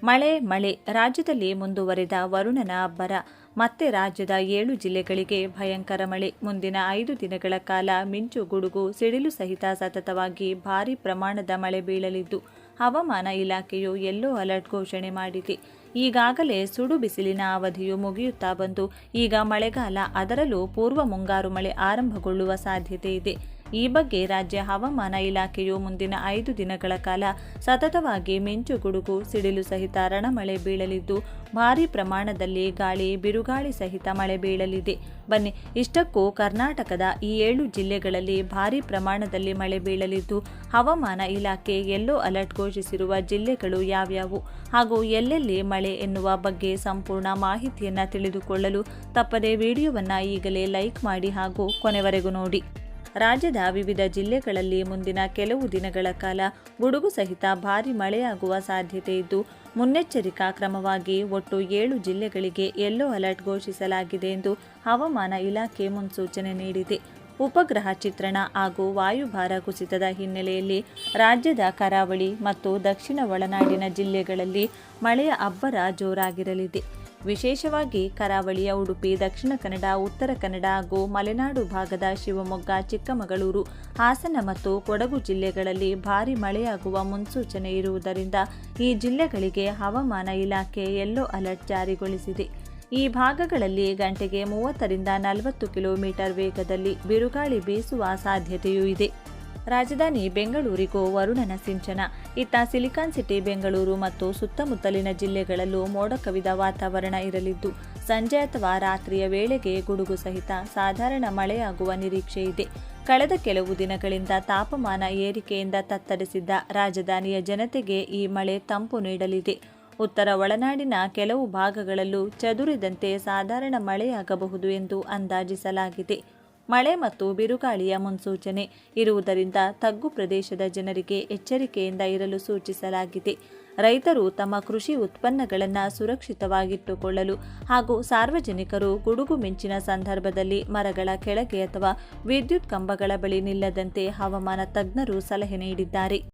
ಮಳೆ ರಾಜ್ಯದಲ್ಲಿ ಮುಂದುವರೆದ ವರುಣನ ಅಬ್ಬರ. ಮತ್ತೆ ರಾಜ್ಯದ 7 ಜಿಲ್ಲೆಗಳಿಗೆ ಭಯಂಕರ ಮಳೆ. ಮುಂದಿನ 5 ದಿನಗಳ ಕಾಲ ಮಿಂಚು ಗುಡುಗು ಸಿಡಿಲು ಸಹಿತ ಸತತವಾಗಿ ಭಾರೀ ಪ್ರಮಾಣದ ಮಳೆ ಬೀಳಲಿದ್ದು, ಹವಾಮಾನ ಇಲಾಖೆಯು ಯೆಲ್ಲೋ ಅಲರ್ಟ್ ಘೋಷಣೆ ಮಾಡಿದೆ. ಈಗಾಗಲೇ ಸುಡು ಬಿಸಿಲಿನ ಅವಧಿಯು ಮುಗಿಯುತ್ತಾ ಬಂದು ಈಗ ಮಳೆಗಾಲ, ಅದರಲ್ಲೂ ಪೂರ್ವ ಮುಂಗಾರು ಮಳೆ ಆರಂಭಗೊಳ್ಳುವ ಸಾಧ್ಯತೆ ಇದೆ. ಈ ಬಗ್ಗೆ ರಾಜ್ಯ ಹವಾಮಾನ ಇಲಾಖೆಯು ಮುಂದಿನ 5 ದಿನಗಳ ಕಾಲ ಸತತವಾಗಿ ಮಿಂಚು ಗುಡುಗು ಸಿಡಿಲು ಸಹಿತ ರಣಮಳೆ ಬೀಳಲಿದ್ದು, ಭಾರೀ ಪ್ರಮಾಣದಲ್ಲಿ ಗಾಳಿ ಬಿರುಗಾಳಿ ಸಹಿತ ಮಳೆ ಬೀಳಲಿದೆ. ಬನ್ನಿ, ಇಷ್ಟಕ್ಕೂ ಕರ್ನಾಟಕದ ಈ 7 ಜಿಲ್ಲೆಗಳಲ್ಲಿ ಭಾರೀ ಪ್ರಮಾಣದಲ್ಲಿ ಮಳೆ ಬೀಳಲಿದ್ದು, ಹವಾಮಾನ ಇಲಾಖೆ ಯೆಲ್ಲೋ ಅಲರ್ಟ್ ಘೋಷಿಸಿರುವ ಜಿಲ್ಲೆಗಳು ಯಾವ್ಯಾವು ಹಾಗೂ ಎಲ್ಲೆಲ್ಲಿ ಮಳೆ ಎನ್ನುವ ಬಗ್ಗೆ ಸಂಪೂರ್ಣ ಮಾಹಿತಿಯನ್ನು ತಿಳಿದುಕೊಳ್ಳಲು ತಪ್ಪದೇ ವಿಡಿಯೋವನ್ನು ಈಗಲೇ ಲೈಕ್ ಮಾಡಿ ಹಾಗೂ ಕೊನೆವರೆಗೂ ನೋಡಿ. ರಾಜ್ಯದ ವಿವಿಧ ಜಿಲ್ಲೆಗಳಲ್ಲಿ ಮುಂದಿನ ಕೆಲವು ದಿನಗಳ ಕಾಲ ಗುಡುಗು ಸಹಿತ ಭಾರೀ ಮಳೆಯಾಗುವ ಸಾಧ್ಯತೆ ಇದ್ದು, ಮುನ್ನೆಚ್ಚರಿಕಾ ಕ್ರಮವಾಗಿ ಒಟ್ಟು 7 ಜಿಲ್ಲೆಗಳಿಗೆ ಯೆಲ್ಲೋ ಅಲರ್ಟ್ ಘೋಷಿಸಲಾಗಿದೆ ಎಂದು ಹವಾಮಾನ ಇಲಾಖೆ ಮುನ್ಸೂಚನೆ ನೀಡಿದೆ. ಉಪಗ್ರಹ ಚಿತ್ರಣ ಹಾಗೂ ವಾಯುಭಾರ ಕುಸಿತದ ಹಿನ್ನೆಲೆಯಲ್ಲಿ ರಾಜ್ಯದ ಕರಾವಳಿ ಮತ್ತು ದಕ್ಷಿಣ ಒಳನಾಡಿನ ಜಿಲ್ಲೆಗಳಲ್ಲಿ ಮಳೆಯ ಅಬ್ಬರ ಜೋರಾಗಿರಲಿದೆ. ವಿಶೇಷವಾಗಿ ಕರಾವಳಿಯ ಉಡುಪಿ, ದಕ್ಷಿಣ ಕನ್ನಡ, ಉತ್ತರ ಕನ್ನಡ ಹಾಗೂ ಮಲೆನಾಡು ಭಾಗದ ಶಿವಮೊಗ್ಗ, ಚಿಕ್ಕಮಗಳೂರು, ಹಾಸನ ಮತ್ತು ಕೊಡಗು ಜಿಲ್ಲೆಗಳಲ್ಲಿ ಭಾರೀ ಮಳೆಯಾಗುವ ಮುನ್ಸೂಚನೆ ಇರುವುದರಿಂದ ಈ ಜಿಲ್ಲೆಗಳಿಗೆ ಹವಾಮಾನ ಇಲಾಖೆ ಯೆಲ್ಲೋ ಅಲರ್ಟ್ ಜಾರಿಗೊಳಿಸಿದೆ. ಈ ಭಾಗಗಳಲ್ಲಿ ಗಂಟೆಗೆ 30 ರಿಂದ 40 ಕಿಲೋಮೀಟರ್ ವೇಗದಲ್ಲಿ ಬಿರುಗಾಳಿ ಬೀಸುವ ಸಾಧ್ಯತೆಯೂ ಇದೆ. ರಾಜಧಾನಿ ಬೆಂಗಳೂರಿಗೂ ವರುಣನ ಸಿಂಚನ. ಇತ್ತ ಸಿಲಿಕಾನ್ ಸಿಟಿ ಬೆಂಗಳೂರು ಮತ್ತು ಸುತ್ತಮುತ್ತಲಿನ ಜಿಲ್ಲೆಗಳಲ್ಲೂ ಮೋಡ ಕವಿದ ವಾತಾವರಣ ಇರಲಿದ್ದು, ಸಂಜೆ ಅಥವಾ ರಾತ್ರಿಯ ವೇಳೆಗೆ ಗುಡುಗು ಸಹಿತ ಸಾಧಾರಣ ಮಳೆಯಾಗುವ ನಿರೀಕ್ಷೆ ಇದೆ. ಕಳೆದ ಕೆಲವು ದಿನಗಳಿಂದ ತಾಪಮಾನ ಏರಿಕೆಯಿಂದ ತತ್ತರಿಸಿದ್ದ ರಾಜಧಾನಿಯ ಜನತೆಗೆ ಈ ಮಳೆ ತಂಪು ನೀಡಲಿದೆ. ಉತ್ತರ ಒಳನಾಡಿನ ಕೆಲವು ಭಾಗಗಳಲ್ಲೂ ಚದುರಿದಂತೆ ಸಾಧಾರಣ ಮಳೆಯಾಗಬಹುದು ಎಂದು ಅಂದಾಜಿಸಲಾಗಿದೆ. ಮಳೆ ಮತ್ತು ಬಿರುಗಾಳಿಯ ಮುನ್ಸೂಚನೆ ಇರುವುದರಿಂದ ತಗ್ಗು ಪ್ರದೇಶದ ಜನರಿಗೆ ಎಚ್ಚರಿಕೆಯಿಂದ ಇರಲು ಸೂಚಿಸಲಾಗಿದೆ. ರೈತರು ತಮ್ಮ ಕೃಷಿ ಉತ್ಪನ್ನಗಳನ್ನು ಸುರಕ್ಷಿತವಾಗಿಟ್ಟುಕೊಳ್ಳಲು ಹಾಗೂ ಸಾರ್ವಜನಿಕರು ಗುಡುಗು ಮಿಂಚಿನ ಸಂದರ್ಭದಲ್ಲಿ ಮರಗಳ ಕೆಳಗೆ ಅಥವಾ ವಿದ್ಯುತ್ ಕಂಬಗಳ ಬಳಿ ನಿಲ್ಲದಂತೆ ಹವಾಮಾನ ತಜ್ಞರು ಸಲಹೆ ನೀಡಿದ್ದಾರೆ.